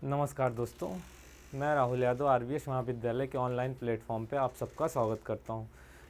नमस्कार दोस्तों, मैं राहुल यादव आरवीएस महाविद्यालय के ऑनलाइन प्लेटफॉर्म पे आप सबका स्वागत करता हूं।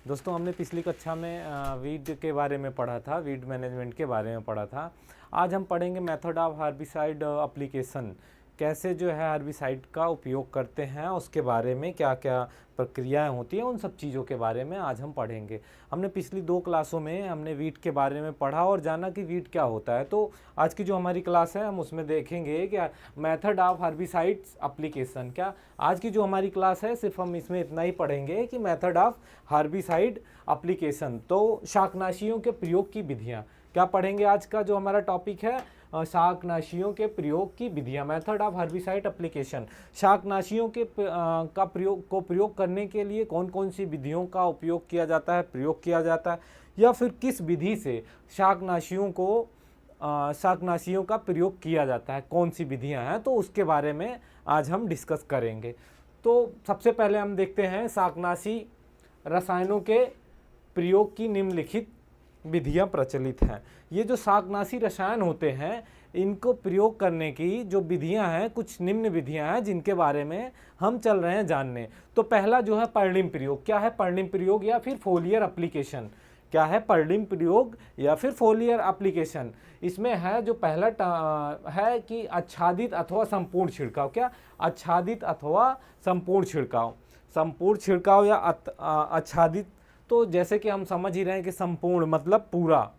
दोस्तों, हमने पिछली कक्षा में वीड के बारे में पढ़ा था, वीड मैनेजमेंट के बारे में पढ़ा था। आज हम पढ़ेंगे मेथड ऑफ हर्बिसाइड एप्लीकेशन, कैसे जो है हर्बिसाइड का उपयोग करते हैं, उसके बारे में क्या क्या प्रक्रियाएं होती हैं, उन सब चीज़ों के बारे में आज हम पढ़ेंगे। हमने पिछली 2 क्लासों में हमने वीड के बारे में पढ़ा और जाना कि वीड क्या होता है। तो आज की जो हमारी क्लास है हम उसमें देखेंगे कि मेथड ऑफ हर्बिसाइड्स एप्लीकेशन। क्या आज की जो हमारी क्लास है सिर्फ हम इसमें इतना ही पढ़ेंगे कि मेथड ऑफ हर्बिसाइड एप्लीकेशन, तो शाकनाशियों के प्रयोग की विधियाँ क्या पढ़ेंगे। आज का जो हमारा टॉपिक है शाकनाशियों के प्रयोग की विधियाँ, मेथड ऑफ हर्बिसाइड एप्लीकेशन। शाकनाशियों के प्रयोग करने के लिए कौन कौन सी विधियों का उपयोग किया जाता है, प्रयोग किया जाता है, या फिर किस विधि से शाकनाशियों का प्रयोग किया जाता है, कौन सी विधियाँ हैं, तो उसके बारे में आज हम डिस्कस करेंगे। तो सबसे पहले हम देखते हैं शाकनाशी रसायनों के प्रयोग की निम्नलिखित विधियां प्रचलित हैं। ये जो शाकनाशी रसायन होते हैं, इनको प्रयोग करने की जो विधियां हैं, कुछ निम्न विधियां हैं जिनके बारे में हम चल रहे हैं जानने। तो पहला जो है पर्णिम प्रयोग। क्या है पर्णिम प्रयोग या फिर फोलियर एप्लीकेशन? क्या है पर्णिम प्रयोग या फिर फोलियर एप्लीकेशन? इसमें है जो पहला है कि आच्छादित अथवा संपूर्ण छिड़काव। क्या आच्छादित अथवा संपूर्ण छिड़काव? संपूर्ण छिड़काव या आच्छादित, तो जैसे कि हम समझ ही रहे हैं कि संपूर्ण मतलब पूरा,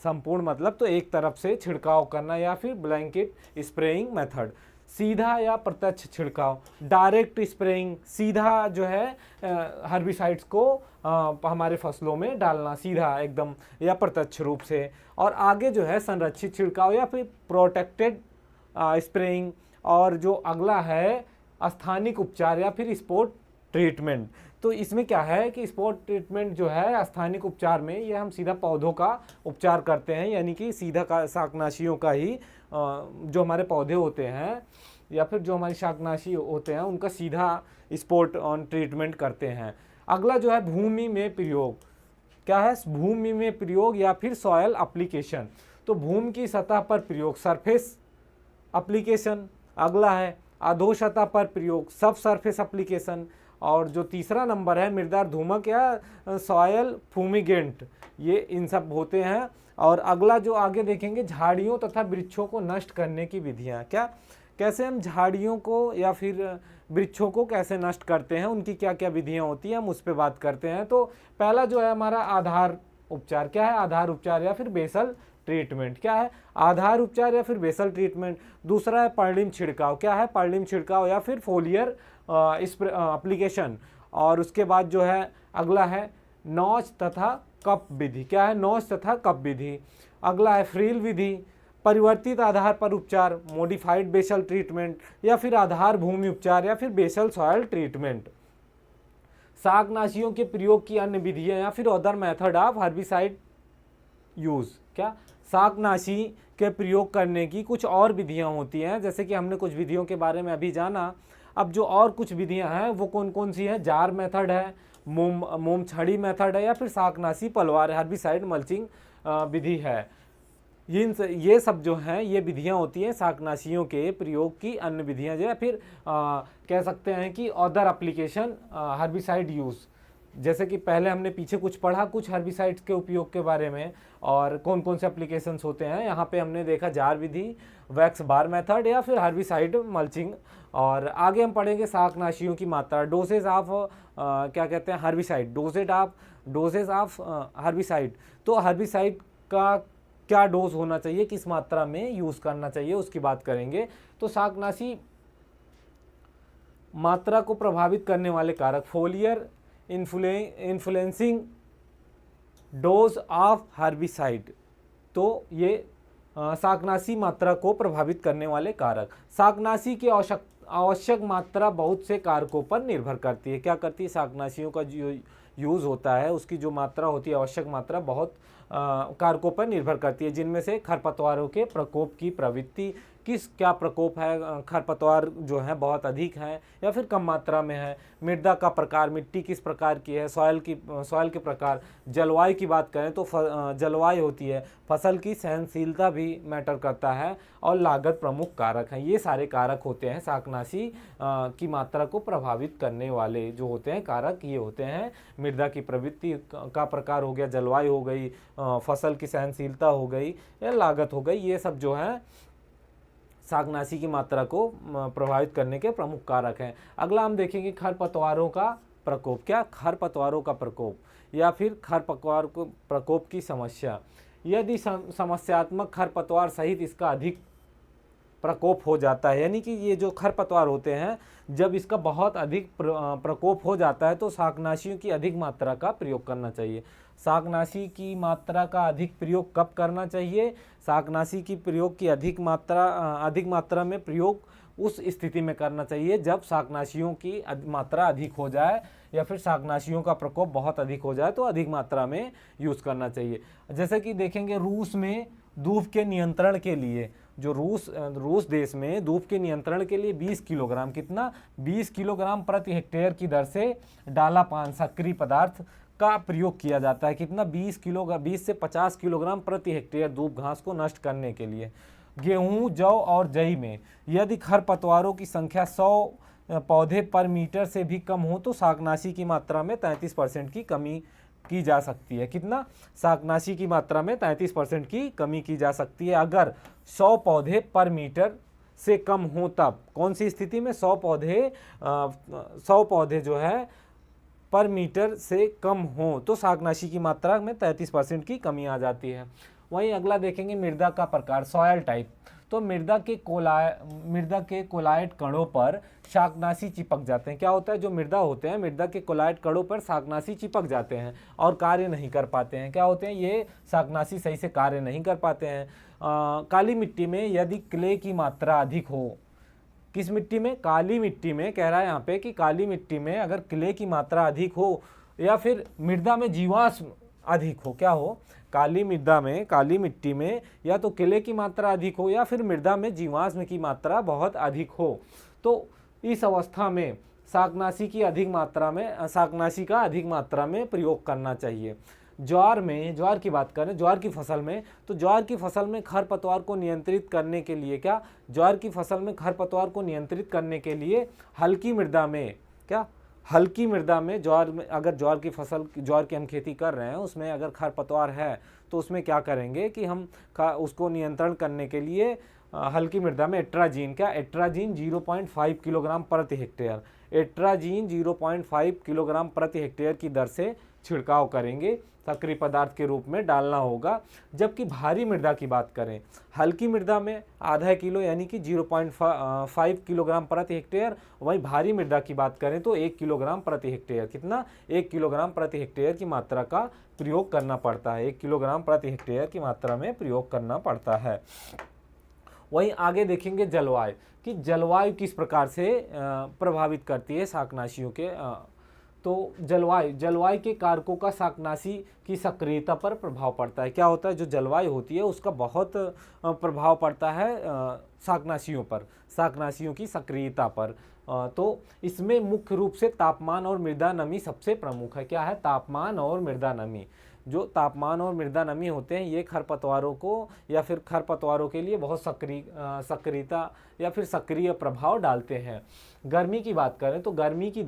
संपूर्ण मतलब तो एक तरफ से छिड़काव करना, या फिर ब्लैंकेट स्प्रेइंग मेथड। सीधा या प्रत्यक्ष छिड़काव, डायरेक्ट स्प्रेइंग, सीधा जो है हर्बिसाइड्स को हमारे फसलों में डालना सीधा एकदम या प्रत्यक्ष रूप से। और आगे जो है संरक्षित छिड़काव या फिर प्रोटेक्टेड स्प्रेइंग। और जो अगला है स्थानिक उपचार या फिर स्पॉट ट्रीटमेंट। तो इसमें क्या है कि स्पॉट ट्रीटमेंट जो है स्थानिक उपचार में, ये हम सीधा पौधों का उपचार करते हैं, यानी कि सीधा शाकनाशियों का ही जो हमारे पौधे होते हैं या फिर जो हमारे शाकनाशी होते हैं उनका सीधा स्पॉट ऑन ट्रीटमेंट करते हैं। अगला जो है भूमि में प्रयोग। क्या है भूमि में प्रयोग या फिर सॉयल एप्लीकेशन? तो भूमि की सतह पर प्रयोग, सरफेस एप्लीकेशन। अगला है अधो सतह पर प्रयोग, सब सरफेस एप्लीकेशन। और जो तीसरा नंबर है मृदा धूमक या सॉयल फूमिगेंट, ये इन सब होते हैं। और अगला जो आगे देखेंगे झाड़ियों तथा वृक्षों को नष्ट करने की विधियां। क्या कैसे हम झाड़ियों को या फिर वृक्षों को कैसे नष्ट करते हैं, उनकी क्या क्या विधियां होती हैं, हम उस पर बात करते हैं। तो पहला जो है हमारा आधार उपचार। क्या है आधार उपचार या फिर बेसल ट्रीटमेंट? क्या है आधार उपचार या फिर बेसल ट्रीटमेंट। दूसरा है पर्णिम छिड़काव। क्या है पर्णिम छिड़काव या फिर फोलियर एप्लीकेशन। और उसके बाद जो है अगला है नॉच तथा कप विधि। क्या है नॉच तथा कप विधि। अगला है फ्रील विधि, परिवर्तित आधार पर उपचार, मॉडिफाइड बेसल ट्रीटमेंट, या फिर आधार भूमि उपचार या फिर बेसल सॉयल ट्रीटमेंट। शाकनाशियों के प्रयोग की अन्य विधियां या फिर other method of herbicide use. क्या शाकनाशी के प्रयोग करने की कुछ और विधियां होती हैं, जैसे कि हमने कुछ विधियों के बारे में अभी जाना। अब जो और कुछ विधियां हैं वो कौन कौन सी हैं? जार मेथड है, मोम छड़ी मेथड है, या फिर शाकनाशी पलवार हर्बिसाइड मल्चिंग विधि है। ये सब जो हैं ये विधियां होती हैं शाकनाशियों के प्रयोग की अन्य विधियां, जो है फिर कह सकते हैं कि अदर एप्लीकेशन हर्बिसाइड यूज़। जैसे कि पहले हमने पीछे कुछ पढ़ा कुछ हर्बिसाइड्स के उपयोग के बारे में और कौन कौन से एप्लीकेशंस होते हैं। यहाँ पे हमने देखा जार विधि, वैक्स बार मेथड, या फिर हर्बिसाइड मल्चिंग। और आगे हम पढ़ेंगे शाकनाशियों की मात्रा, डोसेज ऑफ क्या कहते हैं हर्बिसाइड, डोसेज ऑफ हर्बिसाइड। तो हर्बिसाइड का क्या डोज होना चाहिए, किस मात्रा में यूज़ करना चाहिए, उसकी बात करेंगे। तो शाकनाशी मात्रा को प्रभावित करने वाले कारक, फोलियर इन्फ्लुएंसिंग डोज ऑफ हर्बिसाइड। तो ये शाकनाशी मात्रा को प्रभावित करने वाले कारक। शाकनाशी की आवश्यक मात्रा बहुत से कारकों पर निर्भर करती है। क्या करती है? शाकनाशियों का जो यूज़ होता है उसकी जो मात्रा होती है, आवश्यक मात्रा, बहुत कारकों पर निर्भर करती है, जिनमें से खरपतवारों के प्रकोप की प्रवृत्ति, क्या प्रकोप है, खरपतवार जो है बहुत अधिक है या फिर कम मात्रा में है, मृदा का प्रकार, मिट्टी किस प्रकार की है, सॉइल के प्रकार, जलवायु की बात करें तो जलवायु होती है, फसल की सहनशीलता भी मैटर करता है और लागत प्रमुख कारक हैं। ये सारे कारक होते हैं शाकनाशी की मात्रा को प्रभावित करने वाले जो होते हैं कारक, ये होते हैं मृदा की प्रवृत्ति का प्रकार हो गया, जलवायु हो गई, फसल की सहनशीलता हो गई या लागत हो गई, ये सब जो है शाकनाशी की मात्रा को प्रभावित करने के प्रमुख कारक हैं। अगला हम देखेंगे खरपतवारों का प्रकोप। क्या खरपतवारों का प्रकोप या फिर खरपतवार को प्रकोप की समस्या। यदि समस्यात्मक खरपतवार सहित इसका अधिक प्रकोप हो जाता है, यानी कि ये जो खरपतवार होते हैं जब इसका बहुत अधिक प्रकोप हो जाता है तो शाकनाशियों की अधिक मात्रा का प्रयोग करना चाहिए। शाकनाशी की मात्रा का अधिक प्रयोग कब करना चाहिए? शाकनाशी की प्रयोग की अधिक मात्रा में प्रयोग उस स्थिति में करना चाहिए जब शाकनाशियों की मात्रा अधिक हो जाए या फिर शाकनाशियों का प्रकोप बहुत अधिक हो जाए तो अधिक मात्रा में यूज़ करना चाहिए। जैसे कि देखेंगे रूस में धूप के नियंत्रण के लिए, जो रूस देश में धूप के नियंत्रण के लिए 20 किलोग्राम, कितना 20 किलोग्राम प्रति हेक्टेयर की दर से डाला पान सक्रिय पदार्थ का प्रयोग किया जाता है। कितना 20 से 50 किलोग्राम प्रति हेक्टेयर धूप घास को नष्ट करने के लिए। गेहूं, जौ और जई में यदि खरपतवारों की संख्या 100 पौधे पर मीटर से भी कम हो तो शाकनाशी की मात्रा में 33% की कमी की जा सकती है। कितना? शाकनाशी की मात्रा में 33% की कमी की जा सकती है अगर 100 पौधे पर मीटर से कम हो। तब कौन सी स्थिति में? 100 पौधे जो है पर मीटर से कम हो तो शाकनाशी की मात्रा में 33% की कमी आ जाती है। वहीं अगला देखेंगे मृदा का प्रकार, सॉयल टाइप। तो मृदा के कोलाइड कणों पर शाकनाशी चिपक जाते हैं। क्या होता है? जो मृदा होते हैं, मृदा के कोलाइड कणों पर शाकनाशी चिपक जाते हैं और कार्य नहीं कर पाते हैं। क्या होते हैं? ये शाकनाशी सही से कार्य नहीं कर पाते हैं। काली मिट्टी में यदि क्ले की मात्रा अधिक हो, किस मिट्टी में? काली मिट्टी में। कह रहा है यहाँ पे कि काली मिट्टी में अगर क्ले की मात्रा अधिक हो या फिर मृदा में जीवाश्म अधिक हो, क्या हो? काली मिट्टी में या तो क्ले की मात्रा अधिक हो या फिर मृदा में जीवाश्म की मात्रा बहुत अधिक हो, तो इस अवस्था में शाकनाशी का अधिक मात्रा में प्रयोग करना चाहिए। ज्वार की बात करें, ज्वार की फसल में, तो ज्वार की फसल में खरपतवार को नियंत्रित करने के लिए क्या? ज्वार की फसल में खरपतवार को नियंत्रित करने के लिए हल्की मृदा में, क्या? हल्की मृदा में अगर ज्वार की हम खेती कर रहे हैं उसमें अगर खरपतवार है तो उसमें क्या करेंगे कि हम उसको नियंत्रण करने के लिए हल्की मृदा में एट्राजीन 0.5 किलोग्राम प्रति हेक्टेयर, एट्राजीन 0.5 किलोग्राम प्रति हेक्टेयर की दर से छिड़काव करेंगे, सक्रिय पदार्थ के रूप में डालना होगा। जबकि भारी मृदा की बात करें, हल्की मृदा में आधा किलो यानी कि 0.5 किलोग्राम प्रति हेक्टेयर, वहीं भारी मृदा की बात करें तो 1 किलोग्राम प्रति हेक्टेयर। कितना? 1 किलोग्राम प्रति हेक्टेयर की मात्रा का प्रयोग करना पड़ता है। 1 किलोग्राम प्रति हेक्टेयर की मात्रा में प्रयोग करना पड़ता है। वहीं आगे देखेंगे जलवायु, कि जलवायु किस प्रकार से प्रभावित करती है शाकनाशियों के। तो जलवायु के कारकों का शाकनाशी की सक्रियता पर प्रभाव पड़ता है। क्या होता है? जो जलवायु होती है उसका बहुत प्रभाव पड़ता है शाकनाशियों की सक्रियता पर। तो इसमें मुख्य रूप से तापमान और मृदा नमी सबसे प्रमुख है। क्या है? तापमान और मृदा नमी। जो तापमान और मृदा नमी होते हैं ये खरपतवारों को या फिर खरपतवारों के लिए बहुत सक्रियता या फिर सक्रिय प्रभाव डालते हैं। गर्मी की बात करें तो गर्मी की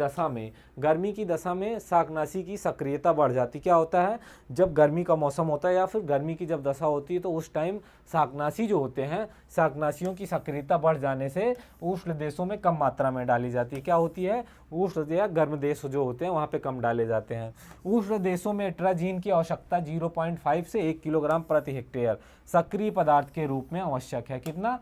दशा में शाकनाशी की सक्रियता बढ़ जाती। क्या होता है? जब गर्मी का मौसम होता है या फिर गर्मी की जब दशा होती है तो उस टाइम शाकनाशी जो होते हैं, शाकनाशियों की सक्रियता बढ़ जाने से उष्ण देशों में कम मात्रा में डाली जाती है। क्या होती है? उष्ण या गर्म देश जो होते हैं वहाँ पे कम डाले जाते हैं। उष्ण देशों में एट्राजीन की आवश्यकता 0.5 से 1 किलोग्राम प्रति हेक्टेयर सक्रिय पदार्थ के रूप में आवश्यक है। कितना?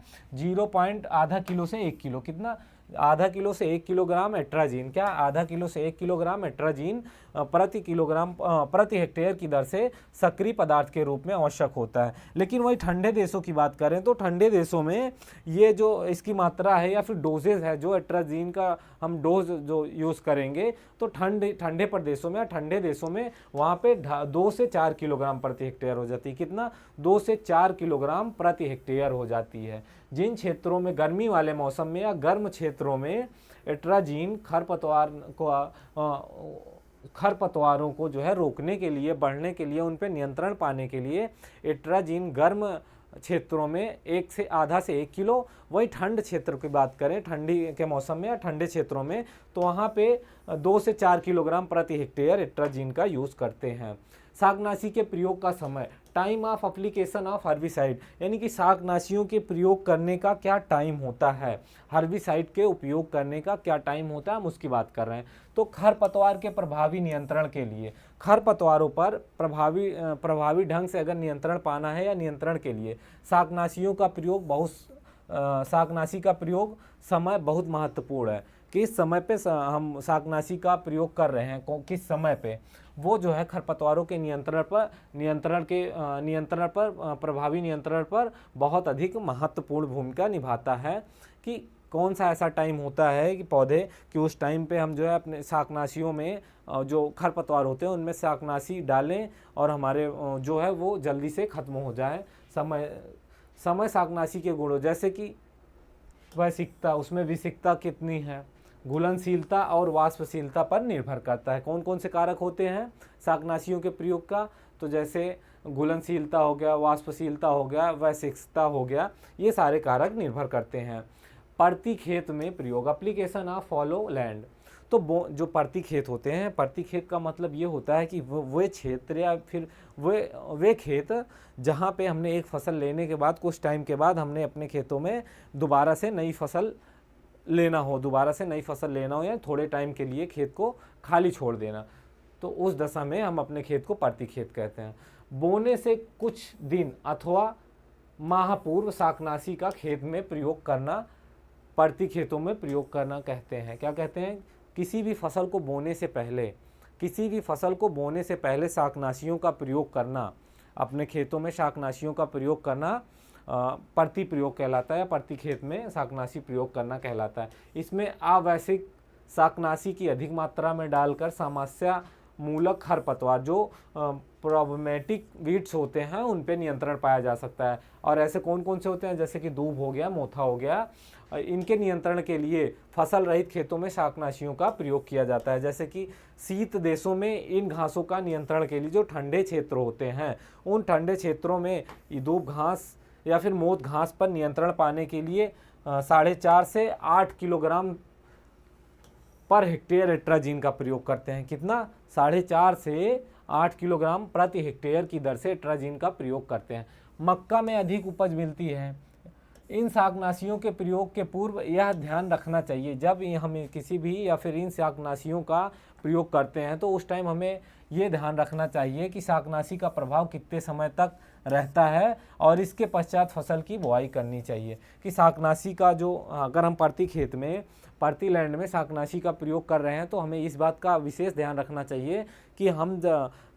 आधा किलो से 1 किलो। कितना? आधा किलो से 1 किलोग्राम एट्राजीन, क्या आधा किलो से 1 किलोग्राम एट्राजीन प्रति किलोग्राम प्रति हेक्टेयर की दर से सक्रिय पदार्थ के रूप में आवश्यक होता है। लेकिन वही ठंडे देशों की बात करें तो ठंडे देशों में ये जो इसकी मात्रा है या फिर डोजेज है, जो एट्राजीन का हम डोज जो यूज़ करेंगे, तो ठंडे प्रदेशों में या ठंडे देशों में वहाँ पे 2 से 4 किलोग्राम प्रति हेक्टेयर हो जाती है। कितना? 2 से 4 किलोग्राम प्रति हेक्टेयर हो जाती है। जिन क्षेत्रों में गर्मी वाले मौसम में या गर्म क्षेत्रों में एट्राजीन खरपतवारों को जो है रोकने के लिए, बढ़ने के लिए, उन पे नियंत्रण पाने के लिए एट्राजीन गर्म क्षेत्रों में 1 से आधा से 1 किलो, वही ठंड क्षेत्र की बात करें, ठंडी के मौसम में या ठंडे क्षेत्रों में, तो वहाँ पे 2 से 4 किलोग्राम प्रति हेक्टेयर एट्राजीन का यूज़ करते हैं। शाकनाशी के प्रयोग का समय, time of application of herbicide, यानी कि शाकनाशियों के प्रयोग करने का क्या टाइम होता है, हर्बिसाइड के उपयोग करने का क्या टाइम होता है, हम उसकी बात कर रहे हैं। तो खरपतवार के प्रभावी नियंत्रण के लिए, खरपतवारों पर प्रभावी ढंग से अगर नियंत्रण पाना है या नियंत्रण के लिए शाकनाशियों का प्रयोग शाकनाशी का प्रयोग समय बहुत महत्वपूर्ण है। किस समय पे हम शाकनाशी का प्रयोग कर रहे हैं, किस समय पे, वो जो है खरपतवारों के प्रभावी नियंत्रण पर बहुत अधिक महत्वपूर्ण भूमिका निभाता है। कि कौन सा ऐसा टाइम होता है कि पौधे कि उस टाइम पे हम जो है अपने शाकनाशियों में जो खरपतवार होते हैं उनमें शाकनाशी डालें और हमारे जो है वो जल्दी से ख़त्म हो जाए। समय शाकनाशी के गुणों, जैसे कि वैशिकता, उसमें विशिकता कितनी है, घुलनशीलता और वाष्पशीलता पर निर्भर करता है। कौन कौन से कारक होते हैं शाकनाशियों के प्रयोग का? तो जैसे घुलनशीलता हो गया, वाष्पशीलता हो गया, वैशिकता हो गया, ये सारे कारक निर्भर करते हैं। प्रति खेत में प्रयोग, एप्लीकेशन ऑफ फॉलो लैंड। तो जो प्रति खेत होते हैं, प्रति खेत का मतलब ये होता है कि वे क्षेत्र या फिर वे खेत जहाँ पे हमने एक फसल लेने के बाद कुछ टाइम के बाद हमने अपने खेतों में दोबारा से नई फसल लेना हो या थोड़े टाइम के लिए खेत को खाली छोड़ देना, तो उस दशा में हम अपने खेत को प्रति खेत कहते हैं। बोने से कुछ दिन अथवा माह पूर्व शाकनाशी का खेत में प्रयोग करना, प्रति खेतों में प्रयोग करना कहते हैं। क्या कहते हैं? किसी भी फसल को बोने से पहले शाकनाशियों का प्रयोग करना, अपने खेतों में शाकनाशियों का प्रयोग करना प्रति प्रयोग कहलाता है या प्रति खेत में शाकनाशी प्रयोग करना कहलाता है। इसमें आवश्यक शाकनाशी की अधिक मात्रा में डालकर समस्या मूलक खरपतवार जो प्रॉब्लमेटिक वीड्स होते हैं उन पे नियंत्रण पाया जा सकता है। और ऐसे कौन कौन से होते हैं? जैसे कि दूब हो गया, मोथा हो गया, इनके नियंत्रण के लिए फसल रहित खेतों में शाकनाशियों का प्रयोग किया जाता है। जैसे कि शीत देशों में इन घासों का नियंत्रण के लिए जो ठंडे क्षेत्र होते हैं, उन ठंडे क्षेत्रों में दूब घास या फिर मोथ घास पर नियंत्रण पाने के लिए 4.5 से 8 किलोग्राम पर हेक्टेयर एट्राजीन का प्रयोग करते हैं। कितना? 4.5 से 8 किलोग्राम प्रति हेक्टेयर की दर से एट्राजीन का प्रयोग करते हैं। मक्का में अधिक उपज मिलती है। इन शाकनाशियों के प्रयोग के पूर्व यह ध्यान रखना चाहिए, जब हम किसी भी या फिर इन शाकनाशियों का प्रयोग करते हैं तो उस टाइम हमें ये ध्यान रखना चाहिए कि शाकनाशी का प्रभाव कितने समय तक रहता है और इसके पश्चात फसल की बुआई करनी चाहिए। कि शाकनाशी का जो, अगर हम प्रति लैंड में शाकनाशी का प्रयोग कर रहे हैं तो हमें इस बात का विशेष ध्यान रखना चाहिए कि हम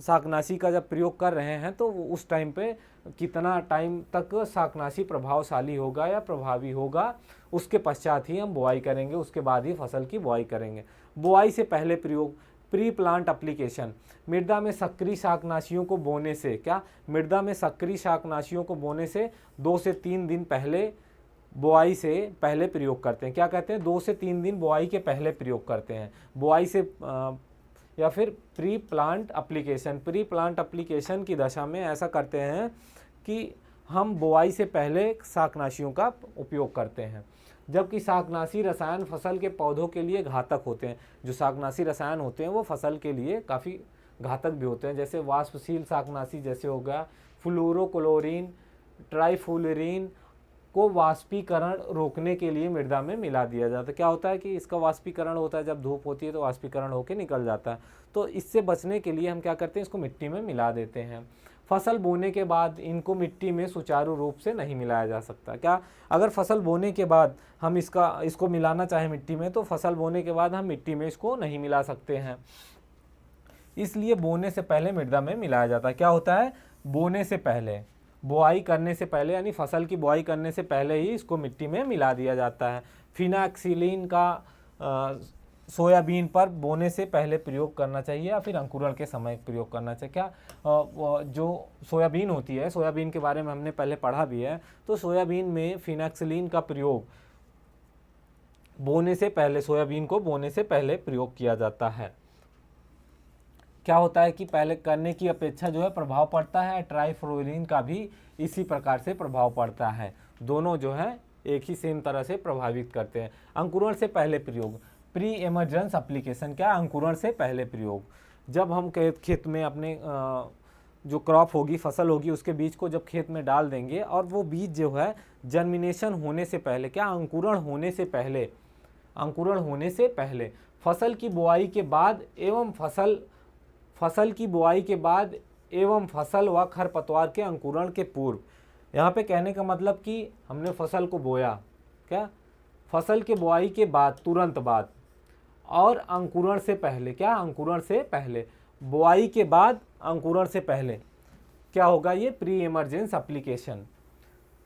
शाकनाशी का जब प्रयोग कर रहे हैं तो उस टाइम पे कितना टाइम तक शाकनाशी प्रभावशाली होगा या प्रभावी होगा, उसके पश्चात ही हम बुआई करेंगे, उसके बाद ही फसल की बुआई करेंगे। बुआई से पहले प्रयोग, प्री प्लांट एप्लीकेशन, मृदा में सक्रिय शाकनाशियों को बोने से, क्या मृदा में सक्रिय शाकनाशियों को बोने से 2 से 3 दिन पहले बुआई से पहले प्रयोग करते हैं। क्या कहते हैं? 2 से 3 दिन बुआई के पहले प्रयोग करते हैं बुआई से या फिर प्री प्लांट एप्लीकेशन की दशा में ऐसा करते हैं कि हम बुआई से पहले शाकनाशियों का उपयोग करते हैं। जबकि शाकनाशी रसायन फसल के पौधों के लिए घातक होते हैं। जो शाकनाशी रसायन होते हैं वो फसल के लिए काफ़ी घातक भी होते हैं। जैसे वाष्पशील शाकनाशी जैसे हो गया फ्लोरोक्लोरीन, ट्राइफ्लोरीन को वाष्पीकरण रोकने के लिए मृदा में मिला दिया जाता है। क्या होता है कि इसका वाष्पीकरण होता है, जब धूप होती है तो वाष्पीकरण होकर निकल जाता है, तो इससे बचने के लिए हम क्या करते हैं, इसको मिट्टी में मिला देते हैं। फसल बोने के बाद इनको मिट्टी में सुचारू रूप से नहीं मिलाया जा सकता। क्या अगर फसल बोने के बाद हम इसको मिलाना चाहें मिट्टी में, तो फसल बोने के बाद हम मिट्टी में इसको नहीं मिला सकते हैं, इसलिए बोने से पहले मृदा में मिलाया जाता है। क्या होता है, बोने से पहले, बुआई करने से पहले, यानी फसल की बुआई करने से पहले ही इसको मिट्टी में मिला दिया जाता है। फिनाक्सिलिन का सोयाबीन पर बोने से पहले प्रयोग करना चाहिए या फिर अंकुरण के समय प्रयोग करना चाहिए। क्या जो सोयाबीन होती है, सोयाबीन के बारे में हमने पहले पढ़ा भी है, तो सोयाबीन में फिनाक्सिलिन का प्रयोग बोने से पहले, सोयाबीन को बोने से पहले प्रयोग किया जाता है। क्या होता है कि पहले करने की अपेक्षा जो है प्रभाव पड़ता है, ट्राइफ्लोरिन का भी इसी प्रकार से प्रभाव पड़ता है। दोनों जो है एक ही सेम तरह से प्रभावित करते हैं। अंकुरण से पहले प्रयोग, प्री एमर्जेंस एप्लीकेशन। क्या, अंकुरण से पहले प्रयोग। जब हम खेत में अपने जो क्रॉप होगी, फसल होगी, उसके बीज को जब खेत में डाल देंगे और वो बीज जो है जर्मिनेशन होने से पहले, क्या अंकुरण होने से पहले, अंकुरण होने से पहले, फसल की बुआई के बाद एवं फसल की बुआई के बाद एवं फसल व खरपतवार के अंकुरण के पूर्व। यहाँ पे कहने का मतलब कि हमने फसल को बोया, क्या फसल के बुआई के बाद, तुरंत बाद, और अंकुरण से पहले। क्या, अंकुरण से पहले, बुआई के बाद अंकुरण से पहले क्या होगा, ये प्री इमरजेंस एप्लीकेशन।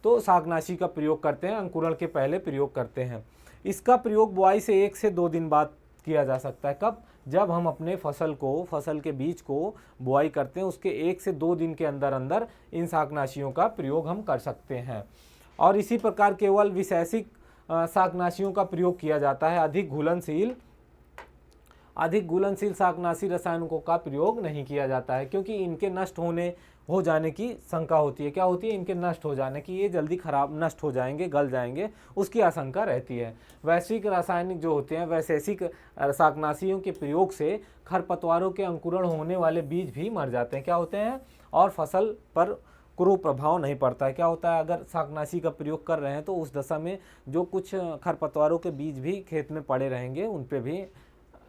तो शाकनाशी का प्रयोग करते हैं, अंकुरण के पहले प्रयोग करते हैं। इसका प्रयोग बुआई से 1 से 2 दिन बाद किया जा सकता है। कब, जब हम अपने फसल के बीज को बुआई करते हैं, उसके 1 से 2 दिन के अंदर अंदर इन शाकनाशियों का प्रयोग हम कर सकते हैं। और इसी प्रकार केवल विशेषिक शाकनाशियों का प्रयोग किया जाता है। अधिक घुलनशील शाकनाशी रसायनों का प्रयोग नहीं किया जाता है, क्योंकि इनके नष्ट हो जाने की शंका होती है। क्या होती है, इनके नष्ट हो जाने की, ये जल्दी खराब नष्ट हो जाएंगे, गल जाएंगे, उसकी आशंका रहती है। वैश्विक रासायनिक जो होते हैं, वैशेषिक शाकनाशियों के प्रयोग से खरपतवारों के अंकुरण होने वाले बीज भी मर जाते हैं। क्या होते हैं, और फसल पर कुप्रभाव नहीं पड़ता है। क्या होता है, अगर शाकनाशी का प्रयोग कर रहे हैं तो उस दशा में जो कुछ खरपतवारों के बीज भी खेत में पड़े रहेंगे, उन पे भी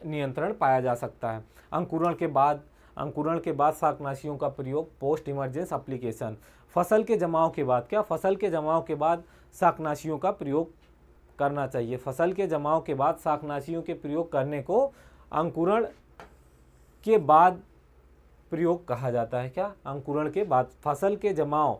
नियंत्रण पाया जा सकता है। अंकुरण के बाद शाकनाशियों का प्रयोग, पोस्ट इमरजेंस एप्लीकेशन। फसल के जमाव के बाद, क्या फसल के जमाव के बाद शाकनाशियों का प्रयोग करना चाहिए। फसल के जमाव के बाद शाकनाशियों के प्रयोग करने को अंकुरण के बाद प्रयोग कहा जाता है। क्या, अंकुरण के बाद, फसल के जमाव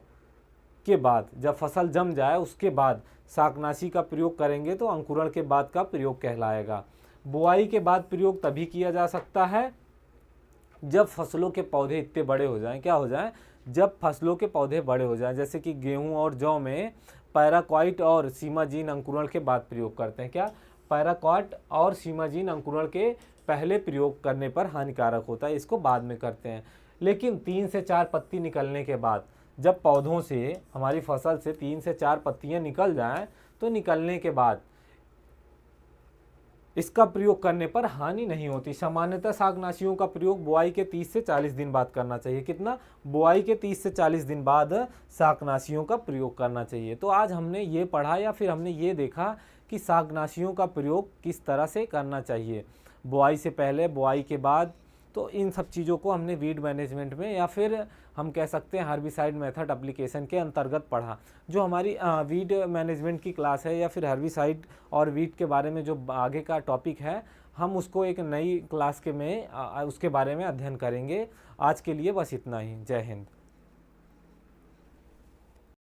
के बाद, जब फसल जम जाए उसके बाद शाकनाशी का प्रयोग करेंगे तो अंकुरण के बाद का प्रयोग कहलाएगा। बुआई के बाद प्रयोग तभी किया जा सकता है जब फसलों के पौधे इतने बड़े हो जाएं। क्या हो जाएं, जब फसलों के पौधे बड़े हो जाएं। जैसे कि गेहूं और जौ में पैराक्वाइट और सीमाजीन अंकुरण के बाद प्रयोग करते हैं। क्या, पैराक्वाइट और सीमाजीन अंकुरण के पहले प्रयोग करने पर हानिकारक होता है, इसको बाद में करते हैं। लेकिन 3 से 4 पत्ती निकलने के बाद, जब पौधों से, हमारी फसल से 3 से 4 पत्तियां निकल जाएं, तो निकलने के बाद इसका प्रयोग करने पर हानि नहीं होती। सामान्यतः शाकनाशियों का प्रयोग बुआई के 30 से 40 दिन बाद करना चाहिए। कितना, बुआई के 30 से 40 दिन बाद शाकनाशियों का प्रयोग करना चाहिए। तो आज हमने ये पढ़ा या फिर हमने ये देखा कि शाकनाशियों का प्रयोग किस तरह से करना चाहिए, बुआई से पहले, बुआई के बाद। तो इन सब चीज़ों को हमने वीड मैनेजमेंट में, या फिर हम कह सकते हैं हर्बिसाइड मेथड एप्लीकेशन के अंतर्गत पढ़ा। जो हमारी वीड मैनेजमेंट की क्लास है या फिर हर्बिसाइड और वीड के बारे में जो आगे का टॉपिक है, हम उसको एक नई क्लास के में उसके बारे में अध्ययन करेंगे। आज के लिए बस इतना ही। जय हिंद।